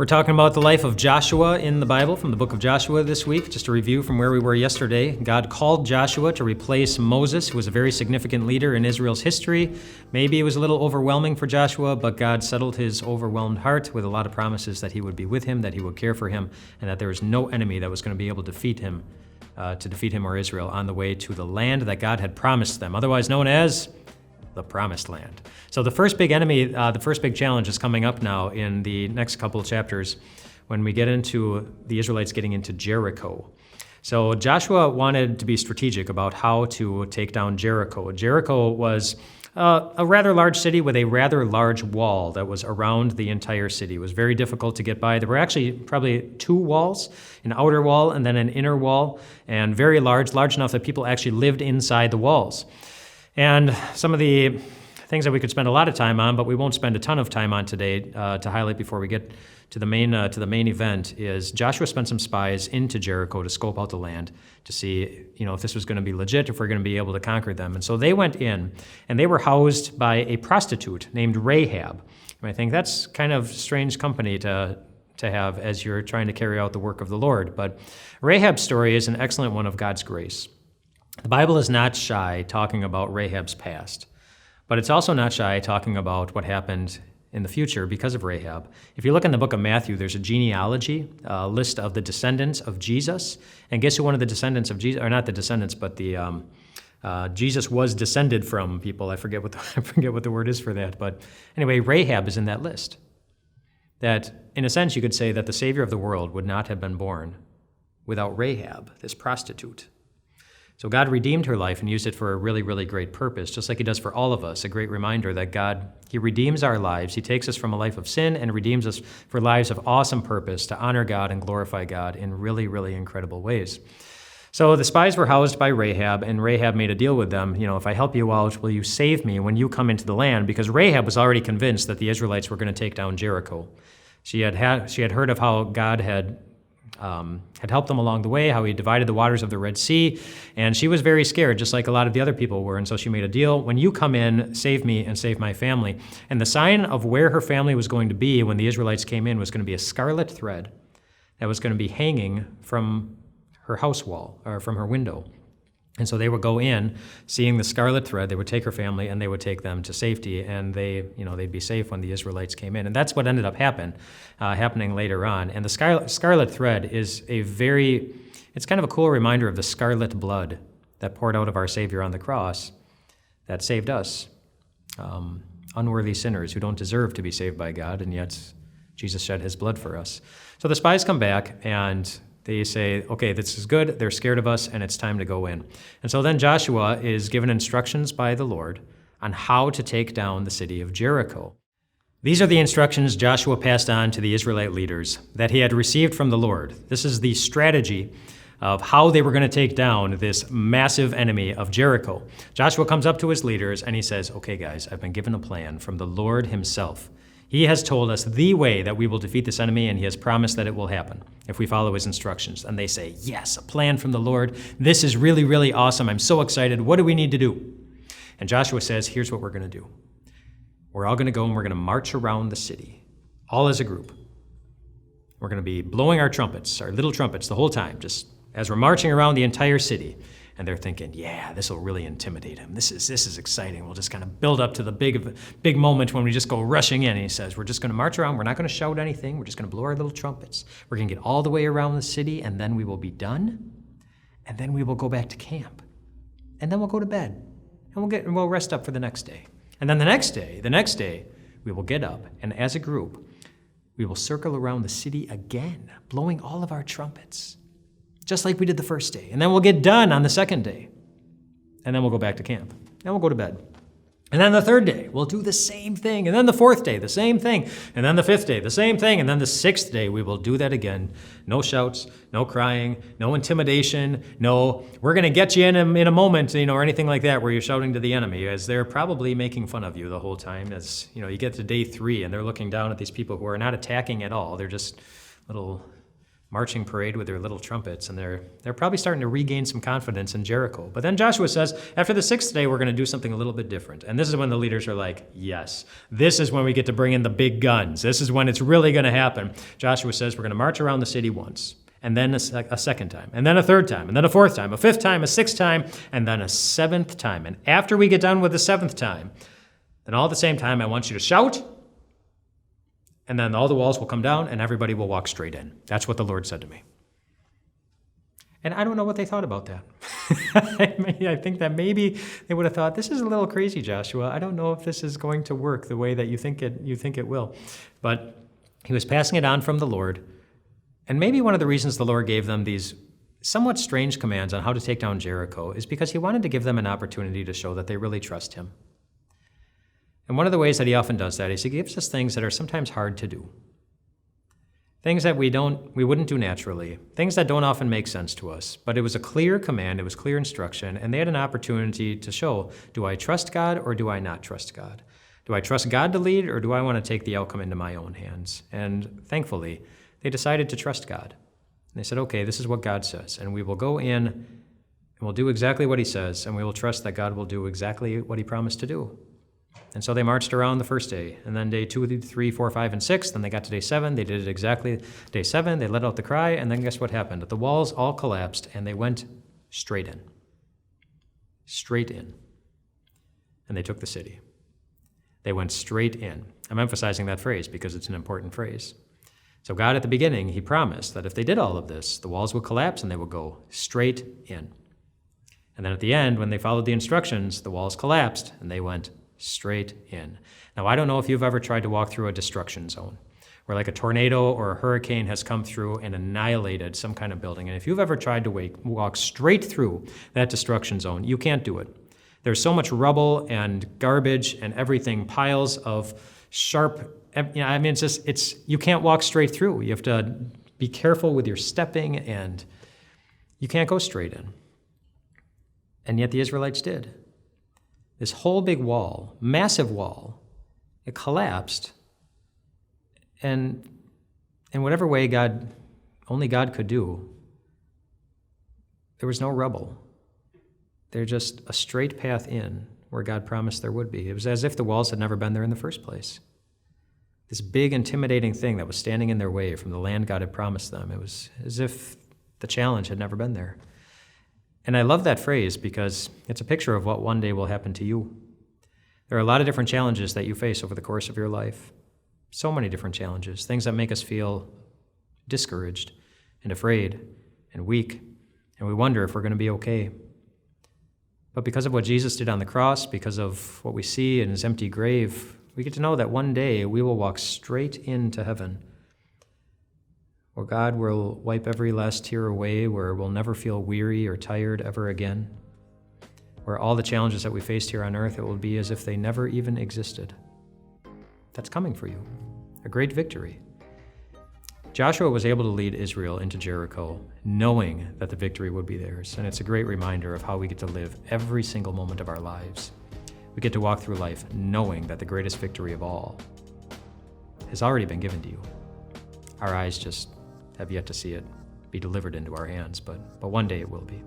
We're talking about the life of Joshua in the Bible from the book of Joshua this week. Just a review from where we were yesterday. God called Joshua to replace Moses, who was a very significant leader in Israel's history. Maybe it was a little overwhelming for Joshua, but God settled his overwhelmed heart with a lot of promises that he would be with him, that he would care for him, and that there was no enemy that was going to be able to defeat him or Israel on the way to the land that God had promised them, otherwise known as the Promised Land. So the first big challenge is coming up now in the next couple of chapters when we get into the Israelites getting into Jericho. So Joshua wanted to be strategic about how to take down Jericho. Jericho was a rather large city with a rather large wall that was around the entire city. It was very difficult to get by. There were actually probably two walls, an outer wall and then an inner wall, and very large enough that people actually lived inside the walls. And some of the things that we could spend a lot of time on, but we won't spend a ton of time on today to highlight before we get to the main event, is Joshua sent some spies into Jericho to scope out the land to see, if this was going to be legit, if we're going to be able to conquer them. And so they went in, and they were housed by a prostitute named Rahab. And I think that's kind of strange company to have as you're trying to carry out the work of the Lord. But Rahab's story is an excellent one of God's grace. The Bible is not shy talking about Rahab's past, but it's also not shy talking about what happened in the future because of Rahab. If you look in the book of Matthew, there's a genealogy, a list of the descendants of Jesus, and guess who one of the descendants of Jesus, or not the descendants, but Jesus was descended from people. I forget what the word is for that, but anyway, Rahab is in that list. That, in a sense, you could say that the Savior of the world would not have been born without Rahab, this prostitute. So God redeemed her life and used it for a really, really great purpose, just like he does for all of us, a great reminder that God, he redeems our lives. He takes us from a life of sin and redeems us for lives of awesome purpose to honor God and glorify God in really, really incredible ways. So the spies were housed by Rahab, and Rahab made a deal with them. If I help you out, will you save me when you come into the land? Because Rahab was already convinced that the Israelites were going to take down Jericho. She had heard of how God had helped them along the way, how he divided the waters of the Red Sea, and she was very scared, just like a lot of the other people were, and so she made a deal. When you come in, save me and save my family. And the sign of where her family was going to be when the Israelites came in was going to be a scarlet thread that was going to be hanging from her house wall, or from her window. And so they would go in, seeing the scarlet thread, they would take her family and they would take them to safety, and they'd be safe when the Israelites came in. And that's what ended up happening later on. And the scarlet thread is it's kind of a cool reminder of the scarlet blood that poured out of our Savior on the cross that saved us, unworthy sinners who don't deserve to be saved by God, and yet Jesus shed his blood for us. So the spies come back and they say, okay, this is good, they're scared of us, and it's time to go in. And so then Joshua is given instructions by the Lord on how to take down the city of Jericho. These are the instructions Joshua passed on to the Israelite leaders that he had received from the Lord. This is the strategy of how they were going to take down this massive enemy of Jericho. Joshua comes up to his leaders and he says, okay guys, I've been given a plan from the Lord himself. He has told us the way that we will defeat this enemy, and he has promised that it will happen if we follow his instructions. And they say, yes, a plan from the Lord. This is really, really awesome. I'm so excited. What do we need to do? And Joshua says, here's what we're going to do. We're all going to go and we're going to march around the city, all as a group. We're going to be blowing our trumpets, our little trumpets, the whole time, just as we're marching around the entire city. And they're thinking, yeah, this will really intimidate him. This is exciting. We'll just kind of build up to the big moment when we just go rushing in. And he says, we're just going to march around. We're not going to shout anything. We're just going to blow our little trumpets. We're going to get all the way around the city, and then we will be done. And then we will go back to camp. And then we'll go to bed. And we'll rest up for the next day. And then the next day, we will get up, and as a group, we will circle around the city again, blowing all of our trumpets, just like we did the first day. And then we'll get done on the second day. And then we'll go back to camp. Then we'll go to bed. And then the third day, we'll do the same thing. And then the fourth day, the same thing. And then the fifth day, the same thing. And then the sixth day, we will do that again. No shouts, no crying, no intimidation, no, we're going to get you in a moment, or anything like that where you're shouting to the enemy, as they're probably making fun of you the whole time. As, you get to day 3 and they're looking down at these people who are not attacking at all. They're just little marching parade with their little trumpets, and they're probably starting to regain some confidence in Jericho. But then Joshua says, after the 6th day, we're going to do something a little bit different. And this is when the leaders are like, yes, this is when we get to bring in the big guns. This is when it's really going to happen. Joshua says, we're going to march around the city once, and then a second time, and then a third time, and then a fourth time, a fifth time, a sixth time, and then a 7th time. And after we get done with the 7th time, then all at the same time, I want you to shout, and then all the walls will come down and everybody will walk straight in. That's what the Lord said to me. And I don't know what they thought about that. I think that maybe they would have thought, this is a little crazy, Joshua. I don't know if this is going to work the way that you think it will. But he was passing it on from the Lord. And maybe one of the reasons the Lord gave them these somewhat strange commands on how to take down Jericho is because he wanted to give them an opportunity to show that they really trust him. And one of the ways that he often does that is he gives us things that are sometimes hard to do. Things that we wouldn't do naturally, things that don't often make sense to us. But it was a clear command, it was clear instruction, and they had an opportunity to show, do I trust God or do I not trust God? Do I trust God to lead or do I want to take the outcome into my own hands? And thankfully, they decided to trust God. And they said, okay, this is what God says, and we will go in and we'll do exactly what he says, and we will trust that God will do exactly what he promised to do. And so they marched around the first day, and then day 2, 3, 4, 5, and 6. Then they got to day 7. They did it exactly. Day 7, they let out the cry, and then guess what happened? The walls all collapsed, and they went straight in. Straight in. And they took the city. They went straight in. I'm emphasizing that phrase because it's an important phrase. So God, at the beginning, he promised that if they did all of this, the walls would collapse and they would go straight in. And then at the end, when they followed the instructions, the walls collapsed and they went straight in. Now, I don't know if you've ever tried to walk through a destruction zone where like a tornado or a hurricane has come through and annihilated some kind of building. And if you've ever tried to walk straight through that destruction zone, you can't do it. There's so much rubble and garbage and everything, piles of sharp, you can't walk straight through. You have to be careful with your stepping and you can't go straight in. And yet the Israelites did. This whole big wall, massive wall, it collapsed. And in whatever way only God could do, there was no rubble. There's just a straight path in where God promised there would be. It was as if the walls had never been there in the first place. This big, intimidating thing that was standing in their way from the land God had promised them, it was as if the challenge had never been there. And I love that phrase because it's a picture of what one day will happen to you. There are a lot of different challenges that you face over the course of your life. So many different challenges, things that make us feel discouraged and afraid and weak, and we wonder if we're going to be okay. But because of what Jesus did on the cross, because of what we see in his empty grave, we get to know that one day we will walk straight into heaven, where God will wipe every last tear away, where we'll never feel weary or tired ever again, where all the challenges that we faced here on earth, it will be as if they never even existed. That's coming for you, a great victory. Joshua was able to lead Israel into Jericho, knowing that the victory would be theirs, and it's a great reminder of how we get to live every single moment of our lives. We get to walk through life knowing that the greatest victory of all has already been given to you. Our eyes just have yet to see it be delivered into our hands, but one day it will be.